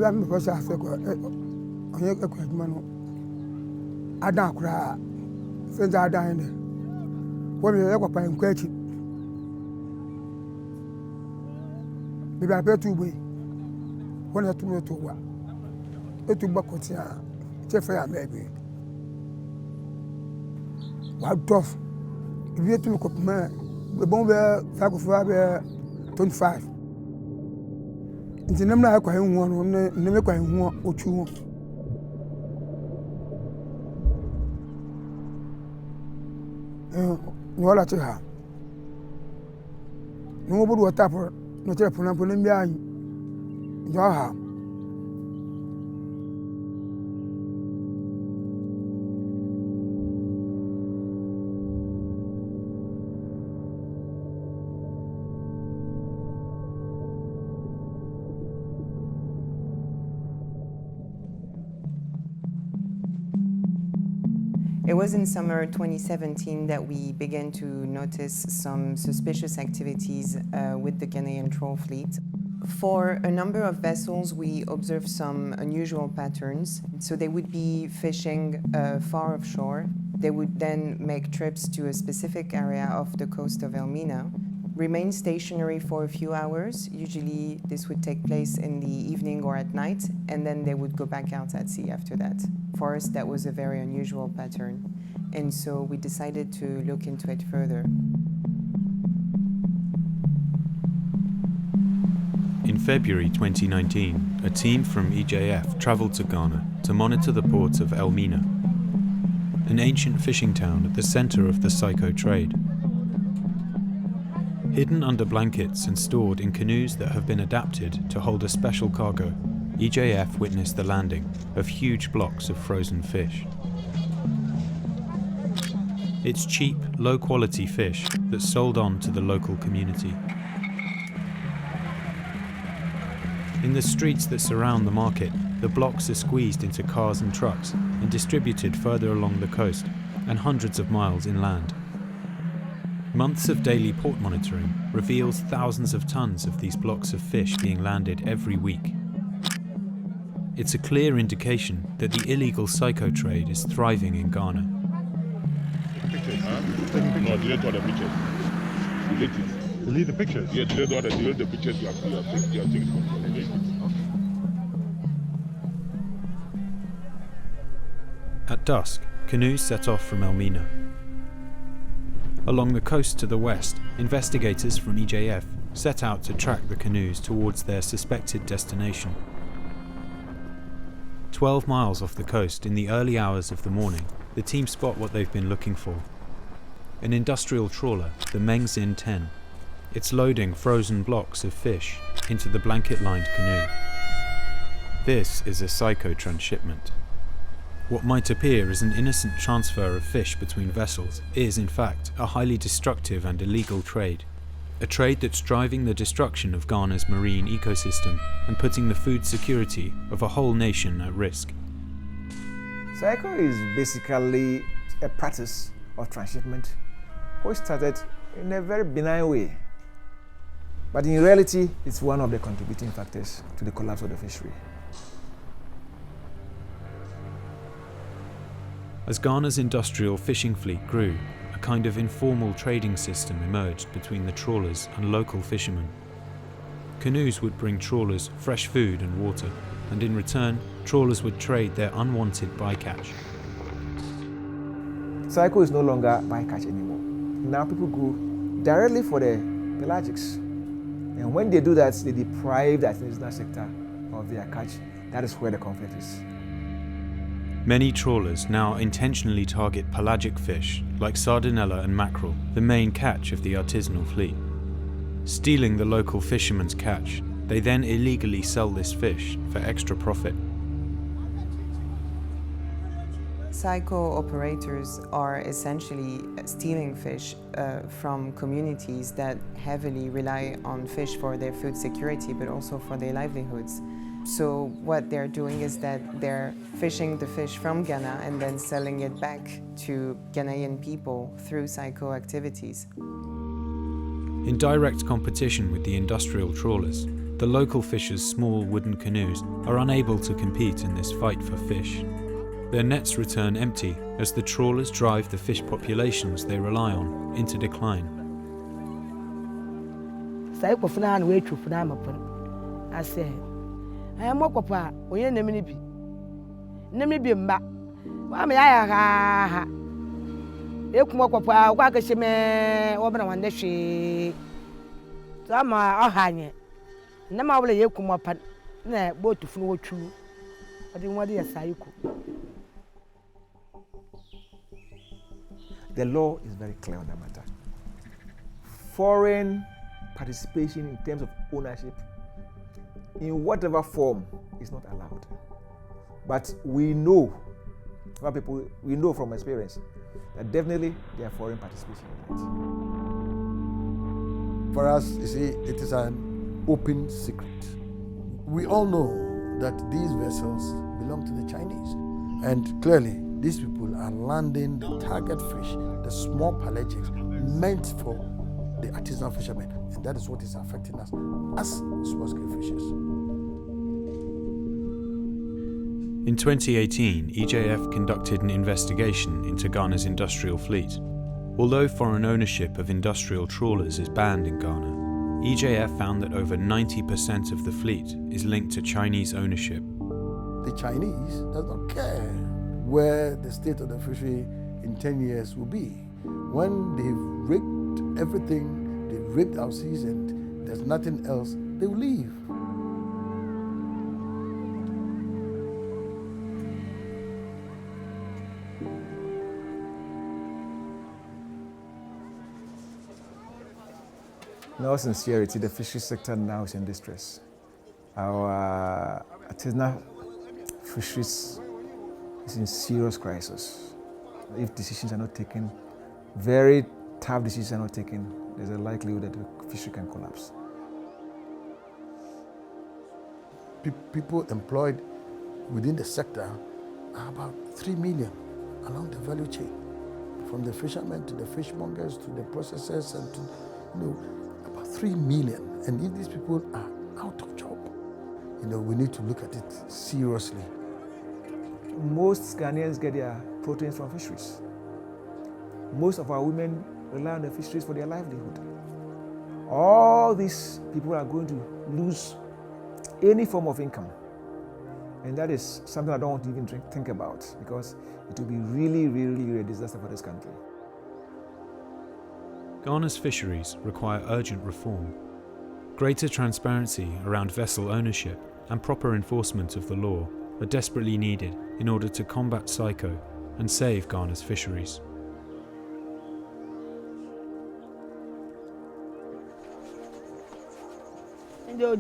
I'm because I think on your equipment. I don't cry. Since I died, when you ever find question, maybe I better to be when I took me to work. It took back what's here, Jeffrey, maybe. What tough? If you took up man, the bomb 25. It's the number I quite one, never quite one or two. No, that's her. Nobody will tap her, no telephone up on behind. Jaha. It was in summer 2017 that we began to notice some suspicious activities with the Ghanaian troll fleet. For a number of vessels, we observed some unusual patterns. So they would be fishing far offshore. They would then make trips to a specific area off the coast of Elmina, remain stationary for a few hours. Usually this would take place in the evening or at night, and then they would go back out at sea after that. For us, that was a very unusual pattern, and so we decided to look into it further. In February 2019, a team from EJF travelled to Ghana to monitor the port of Elmina, an ancient fishing town at the centre of the Saiko trade. Hidden under blankets and stored in canoes that have been adapted to hold a special cargo, EJF witnessed the landing of huge blocks of frozen fish. It's cheap, low-quality fish that's sold on to the local community. In the streets that surround the market, the blocks are squeezed into cars and trucks and distributed further along the coast and hundreds of miles inland. Months of daily port monitoring reveals thousands of tons of these blocks of fish being landed every week. It's a clear indication that the illegal Saiko trade is thriving in Ghana. No, delete all the pictures. Delete it. Delete the pictures? Yeah, delete the pictures you have taken. At dusk, canoes set off from Elmina. Along the coast to the west, investigators from EJF set out to track the canoes towards their suspected destination. 12 miles off the coast in the early hours of the morning, the team spot what they've been looking for. An industrial trawler, the Mengzin 10. It's loading frozen blocks of fish into the blanket-lined canoe. This is a Saiko transshipment. What might appear as an innocent transfer of fish between vessels is, in fact, a highly destructive and illegal trade. A trade that's driving the destruction of Ghana's marine ecosystem and putting the food security of a whole nation at risk. Saiko is basically a practice of transshipment which started in a very benign way. But in reality, it's one of the contributing factors to the collapse of the fishery. As Ghana's industrial fishing fleet grew, a kind of informal trading system emerged between the trawlers and local fishermen. Canoes would bring trawlers fresh food and water, and in return, trawlers would trade their unwanted bycatch. Saiko is no longer bycatch anymore. Now people go directly for the pelagics. And when they do that, they deprive the artisanal sector of their catch. That is where the conflict is. Many trawlers now intentionally target pelagic fish like sardinella and mackerel, the main catch of the artisanal fleet. Stealing the local fishermen's catch, they then illegally sell this fish for extra profit. Saiko operators are essentially stealing fish from communities that heavily rely on fish for their food security, but also for their livelihoods. So what they're doing is that they're fishing the fish from Ghana and then selling it back to Ghanaian people through Saiko activities. In direct competition with the industrial trawlers, the local fishers' small wooden canoes are unable to compete in this fight for fish. Their nets return empty as the trawlers drive the fish populations they rely on into decline. Saiko funa na wetu funa mapon. Ase. Ayamo kopa onye nemini bi. Nemini bi mba. Wa me ya ha. Ekumo kopa kwa kasheme obana wande hwe. Sama ohanye. Nama wole yekumo pan na botu funu wotu. Odi nwade ya Saiko. The law is very clear on that matter. Foreign participation in terms of ownership in whatever form is not allowed. But we know from experience that definitely there are foreign participation in it. For us, you see, it is an open secret. We all know that these vessels belong to the Chinese. And clearly, these people are landing the target fish, the small pelagics, meant for the artisanal fishermen. And that is what is affecting us as small-scale fishers. In 2018, EJF conducted an investigation into Ghana's industrial fleet. Although foreign ownership of industrial trawlers is banned in Ghana, EJF found that over 90% of the fleet is linked to Chinese ownership. The Chinese does not care where the state of the fishery in 10 years will be. When they've rigged everything, they've rigged our seas and there's nothing else, they will leave. In all sincerity, the fishery sector now is in distress. Our artisanal fisheries is in serious crisis. If decisions are not taken, very tough decisions are not taken, there's a likelihood that the fishery can collapse. People employed within the sector are about 3 million along the value chain, from the fishermen to the fishmongers to the processors and to, about 3 million. And if these people are out of job, we need to look at it seriously. Most Ghanaians get their proteins from fisheries. Most of our women rely on the fisheries for their livelihood. All these people are going to lose any form of income. And that is something I don't want to even think about, because it will be really, really, really a disaster for this country. Ghana's fisheries require urgent reform. Greater transparency around vessel ownership and proper enforcement of the law are desperately needed in order to combat Saiko and save Ghana's fisheries. So